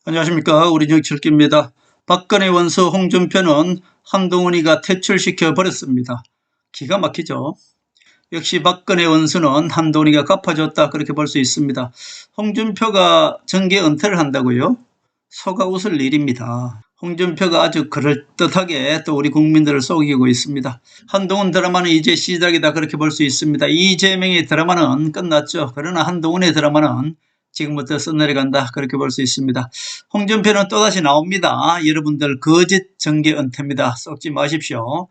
안녕하십니까. 우리 정철기입니다. 박근혜 원수 홍준표는 한동훈이가 퇴출시켜 버렸습니다. 기가 막히죠. 역시 박근혜 원수는 한동훈이가 갚아줬다, 그렇게 볼 수 있습니다. 홍준표가 정계 은퇴를 한다고요? 속아 웃을 일입니다. 홍준표가 아주 그럴듯하게 또 우리 국민들을 속이고 있습니다. 한동훈 드라마는 이제 시작이다, 그렇게 볼 수 있습니다. 이재명의 드라마는 끝났죠. 그러나 한동훈의 드라마는 지금부터 써내려간다, 그렇게 볼 수 있습니다. 홍준표는 또다시 나옵니다. 여러분들 거짓 정계 은퇴입니다. 속지 마십시오.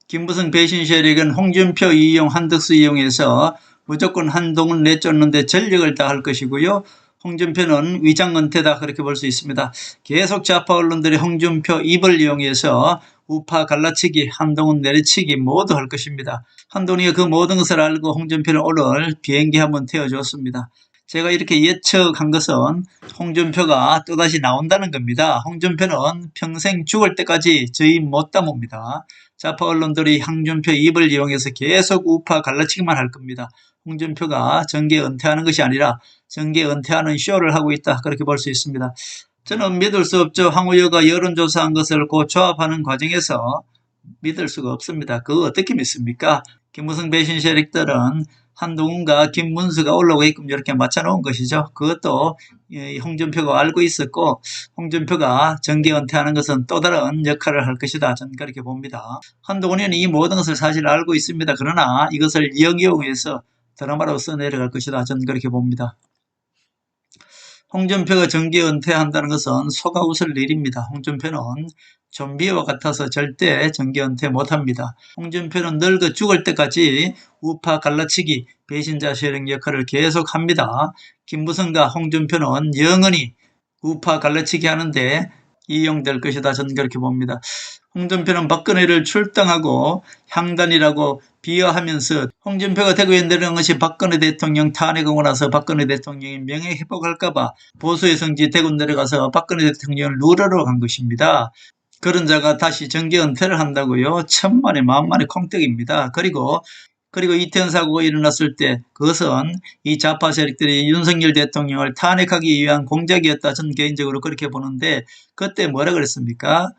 김무성 배신 세력은 홍준표 이용, 한덕수 이용해서 무조건 한동훈 내쫓는데 전력을 다할 것이고요. 홍준표는 위장 은퇴다, 그렇게 볼 수 있습니다. 계속 좌파 언론들이 홍준표 입을 이용해서 우파 갈라치기, 한동훈 내리치기 모두 할 것입니다. 한동훈이가 그 모든 것을 알고 홍준표를 오늘 비행기 한번 태워줬습니다. 제가 이렇게 예측한 것은 홍준표가 또다시 나온다는 겁니다. 홍준표는 평생 죽을 때까지 저희 못 담읍니다. 좌파 언론들이 홍준표 입을 이용해서 계속 우파 갈라치기만 할 겁니다. 홍준표가 정계 은퇴하는 것이 아니라 정계 은퇴하는 쇼를 하고 있다, 그렇게 볼 수 있습니다. 저는 믿을 수 없죠. 황우여가 여론조사한 것을 그 조합하는 과정에서 믿을 수가 없습니다. 그거 어떻게 믿습니까? 김무성 배신 세력들은 한동훈과 김문수가 올라오게끔 이렇게 맞춰놓은 것이죠. 그것도 홍준표가 알고 있었고, 홍준표가 정계 은퇴하는 것은 또 다른 역할을 할 것이다, 저는 그렇게 봅니다. 한동훈은 이 모든 것을 사실 알고 있습니다. 그러나 이것을 이용해서 드라마로 써내려갈 것이다, 저는 그렇게 봅니다. 홍준표가 정계 은퇴한다는 것은 속아 웃을 일입니다. 홍준표는 좀비와 같아서 절대 정계 은퇴 못합니다. 홍준표는 늙어 죽을 때까지 우파 갈라치기, 배신자 세력 역할을 계속합니다. 김무성과 홍준표는 영원히 우파 갈라치기 하는데 이용될 것이다, 저는 그렇게 봅니다. 홍준표는 박근혜를 출당하고 향단이라고 비하하면서 홍준표가 대구에 내려온 것이 박근혜 대통령 탄핵하고 나서 박근혜 대통령이 명예회복할까봐 보수의 성지 대구 내려가서 박근혜 대통령을 누르러 간 것입니다. 그런 자가 다시 정계 은퇴를 한다고요? 천만에 만만의 콩떡입니다. 그리고 이태원 사고가 일어났을 때 그것은 이 좌파 세력들이 윤석열 대통령을 탄핵하기 위한 공작이었다, 저는 개인적으로 그렇게 보는데, 그때 뭐라 그랬습니까?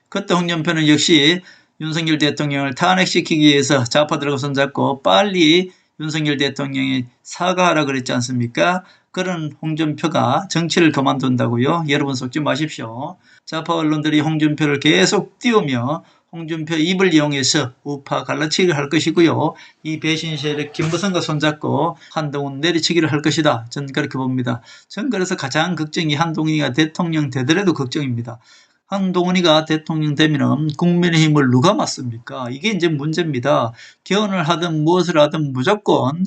그때 홍준표는 역시 윤석열 대통령을 탄핵시키기 위해서 좌파들하고 손잡고 빨리 윤석열 대통령이 사과하라 그랬지 않습니까? 그런 홍준표가 정치를 그만둔다고요? 여러분 속지 마십시오. 좌파 언론들이 홍준표를 계속 띄우며 홍준표 입을 이용해서 우파 갈라치기를 할 것이고요. 이 배신 세력 김무성과 손잡고 한동훈 내리치기를 할 것이다, 저는 그렇게 봅니다. 저는 그래서 가장 걱정이 한동훈이가 대통령 되더라도 걱정입니다. 한동훈이가 대통령 되면 국민의힘을 누가 맡습니까? 이게 이제 문제입니다. 개헌을 하든 무엇을 하든 무조건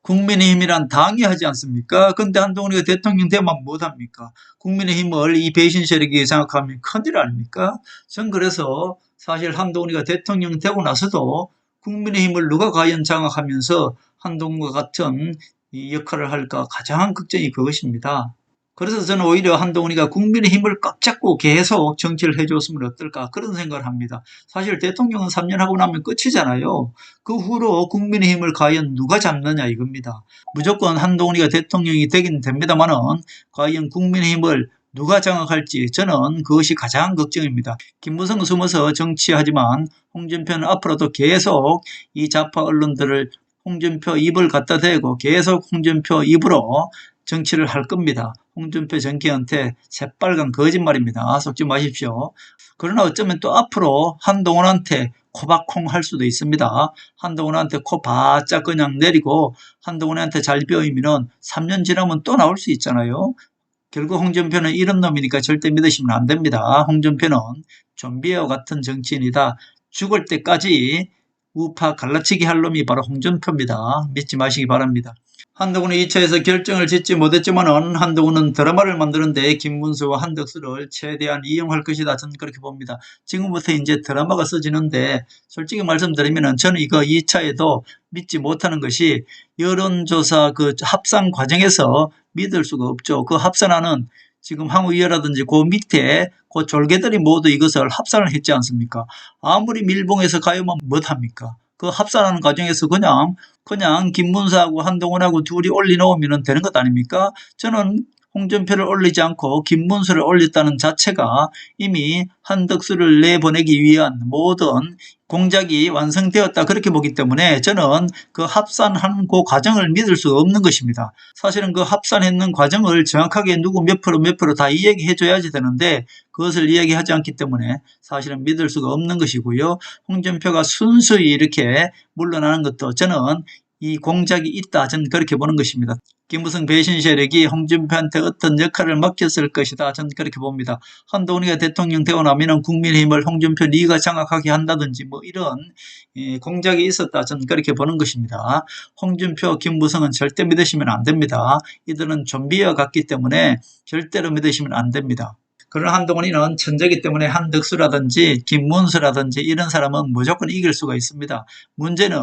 국민의힘이란 당이 하지 않습니까? 근데 한동훈이가 대통령 되면 못합니까? 국민의힘을 이 배신 세력이 장악하면 큰일 아닙니까? 전 그래서 사실 한동훈이가 대통령 되고 나서도 국민의힘을 누가 과연 장악하면서 한동훈과 같은 이 역할을 할까, 가장 걱정이 그것입니다. 그래서 저는 오히려 한동훈이가 국민의힘을 꽉 잡고 계속 정치를 해줬으면 어떨까, 그런 생각을 합니다. 사실 대통령은 3년 하고 나면 끝이잖아요. 그 후로 국민의힘을 과연 누가 잡느냐, 이겁니다. 무조건 한동훈이가 대통령이 되긴 됩니다만은 과연 국민의힘을 누가 장악할지 저는 그것이 가장 걱정입니다. 김무성은 숨어서 정치하지만 홍준표는 앞으로도 계속 이 좌파 언론들을 홍준표 입을 갖다 대고 계속 홍준표 입으로 정치를 할 겁니다. 홍준표 정계 은퇴 새빨간 거짓말입니다. 속지 마십시오. 그러나 어쩌면 또 앞으로 한동훈한테 코박콩 할 수도 있습니다. 한동훈한테 코 바짝 그냥 내리고 한동훈한테 잘 배우면 3년 지나면 또 나올 수 있잖아요. 결국 홍준표는 이런 놈이니까 절대 믿으시면 안 됩니다. 홍준표는 좀비와 같은 정치인이다. 죽을 때까지 우파 갈라치기 할 놈이 바로 홍준표입니다. 믿지 마시기 바랍니다. 한동훈이 2차에서 결정을 짓지 못했지만 한동훈은 드라마를 만드는데 김문수와 한덕수를 최대한 이용할 것이다, 저는 그렇게 봅니다. 지금부터 이제 드라마가 써지는데 솔직히 말씀드리면 저는 이거 2차에도 믿지 못하는 것이 여론조사 그 합산 과정에서 믿을 수가 없죠. 그 합산하는 지금 황우여라든지 그 밑에 그 졸개들이 모두 이것을 합산을 했지 않습니까? 아무리 밀봉해서 가요만 못합니까? 그 합산하는 과정에서 그냥 김문수하고 한동훈하고 둘이 올려놓으면 되는 것 아닙니까? 저는 홍준표를 올리지 않고 김문수를 올렸다는 자체가 이미 한덕수를 내보내기 위한 모든 공작이 완성되었다 그렇게 보기 때문에 저는 그 합산하는 그 과정을 믿을 수가 없는 것입니다. 사실은 그 합산했는 과정을 정확하게 누구 몇 프로 다 이야기해 줘야지 되는데 그것을 이야기하지 않기 때문에 사실은 믿을 수가 없는 것이고요. 홍준표가 순수히 이렇게 물러나는 것도 저는 이 공작이 있다 저는 그렇게 보는 것입니다. 김무성 배신 세력이 홍준표한테 어떤 역할을 맡겼을 것이다 저는 그렇게 봅니다. 한동훈이가 대통령 되고 나면 국민의힘을 홍준표 네가 장악하게 한다든지 뭐 이런 공작이 있었다 저는 그렇게 보는 것입니다. 홍준표, 김무성은 절대 믿으시면 안 됩니다. 이들은 좀비와 같기 때문에 절대로 믿으시면 안 됩니다. 그러나 한동훈이는 천재이기 때문에 한덕수라든지 김문수라든지 이런 사람은 무조건 이길 수가 있습니다. 문제는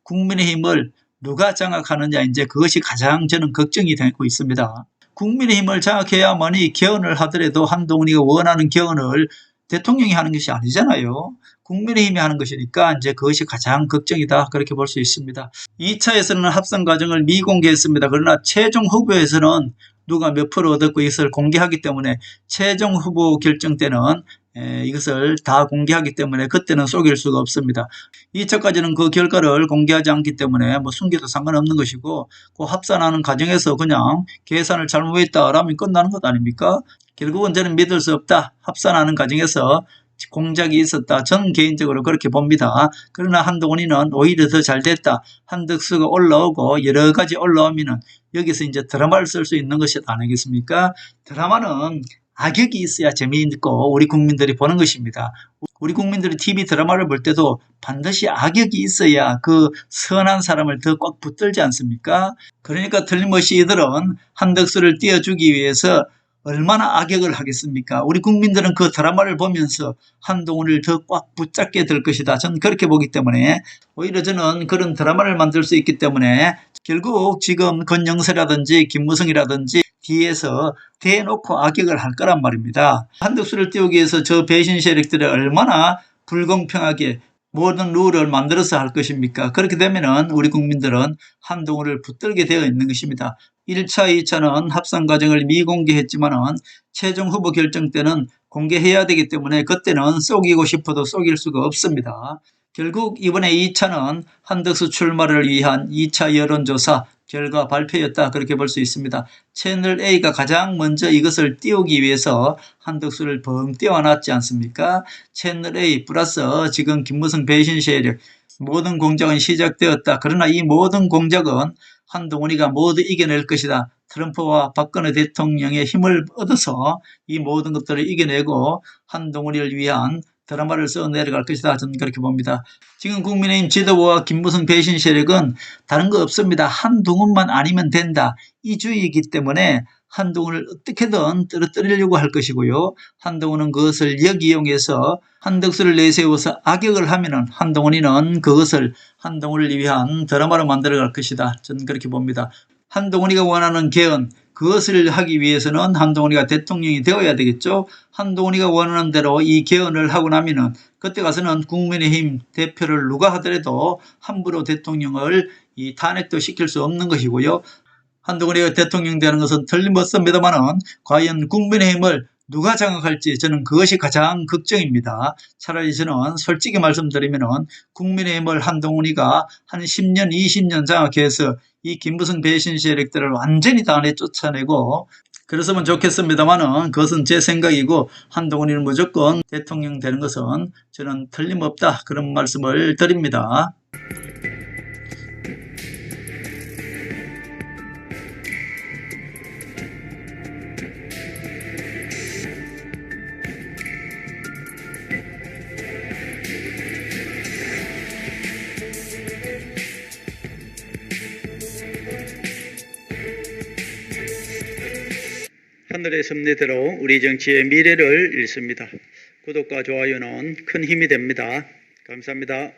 국민의힘을 누가 장악하느냐 이제 그것이 가장 저는 걱정이 되고 있습니다. 국민의힘을 장악해야만이 개헌을 하더라도 한동훈이가 원하는 개헌을 대통령이 하는 것이 아니잖아요. 국민의힘이 하는 것이니까 이제 그것이 가장 걱정이다 그렇게 볼 수 있습니다. 2차에서는 합성 과정을 미공개했습니다. 그러나 최종 후보에서는 누가 몇 프로 얻었고 이것을 공개하기 때문에 최종 후보 결정 때는 이것을 다 공개하기 때문에 그때는 속일 수가 없습니다. 2차까지는 그 결과를 공개하지 않기 때문에 뭐 숨겨도 상관없는 것이고 그 합산하는 과정에서 그냥 계산을 잘못했다라면 끝나는 것 아닙니까? 결국은 저는 믿을 수 없다. 합산하는 과정에서 공작이 있었다. 저는 개인적으로 그렇게 봅니다. 그러나 한동훈이는 오히려 더 잘 됐다. 한덕수가 올라오고 여러 가지 올라오면은 여기서 이제 드라마를 쓸 수 있는 것이 아니겠습니까? 드라마는 악역이 있어야 재미있고 우리 국민들이 보는 것입니다. 우리 국민들이 TV 드라마를 볼 때도 반드시 악역이 있어야 그 선한 사람을 더 꽉 붙들지 않습니까? 그러니까 틀림없이 이들은 한덕수를 띄워주기 위해서 얼마나 악역을 하겠습니까? 우리 국민들은 그 드라마를 보면서 한동훈을 더 꽉 붙잡게 될 것이다. 저는 그렇게 보기 때문에 오히려 저는 그런 드라마를 만들 수 있기 때문에 결국 지금 권영세라든지 김무성이라든지 뒤에서 대놓고 악역을 할 거란 말입니다. 한덕수를 띄우기 위해서 저 배신 세력들이 얼마나 불공평하게 모든 룰을 만들어서 할 것입니까? 그렇게 되면은 우리 국민들은 한동훈을 붙들게 되어 있는 것입니다. 1차, 2차는 합산 과정을 미공개했지만은 최종 후보 결정 때는 공개해야 되기 때문에 그때는 속이고 싶어도 속일 수가 없습니다. 결국 이번에 2차는 한덕수 출마를 위한 2차 여론조사 결과 발표였다 그렇게 볼 수 있습니다. 채널A가 가장 먼저 이것을 띄우기 위해서 한덕수를 벙 띄워놨지 않습니까? 채널A 플러스 지금 김무성 배신 세력 모든 공작은 시작되었다. 그러나 이 모든 공작은 한동훈이가 모두 이겨낼 것이다. 트럼프와 박근혜 대통령의 힘을 얻어서 이 모든 것들을 이겨내고 한동훈이를 위한 드라마를 써 내려갈 것이다. 저는 그렇게 봅니다. 지금 국민의힘 지도부와 김무성 배신 세력은 다른 거 없습니다. 한동훈만 아니면 된다. 이 주의이기 때문에 한동훈을 어떻게든 떨어뜨리려고 할 것이고요. 한동훈은 그것을 역이용해서 한덕수를 내세워서 악역을 하면은 한동훈이는 그것을 한동훈을 위한 드라마로 만들어갈 것이다. 저는 그렇게 봅니다. 한동훈이가 원하는 개헌 그것을 하기 위해서는 한동훈이가 대통령이 되어야 되겠죠. 한동훈이가 원하는 대로 이 개헌을 하고 나면은 그때 가서는 국민의힘 대표를 누가 하더라도 함부로 대통령을 탄핵도 시킬 수 없는 것이고요. 한동훈이가 대통령 되는 것은 틀림없습니다만은 과연 국민의힘을 누가 장악할지 저는 그것이 가장 걱정입니다. 차라리 저는 솔직히 말씀드리면은 국민의힘을 한동훈이가 한 10년, 20년 장악해서 이 김무성 배신 세력들을 완전히 다 내쫓아내고 그랬으면 좋겠습니다만은 그것은 제 생각이고 한동훈이는 무조건 대통령 되는 것은 저는 틀림없다 그런 말씀을 드립니다. 하늘의 섭리대로 우리 정치의 미래를 읽습니다. 구독과 좋아요는 큰 힘이 됩니다. 감사합니다.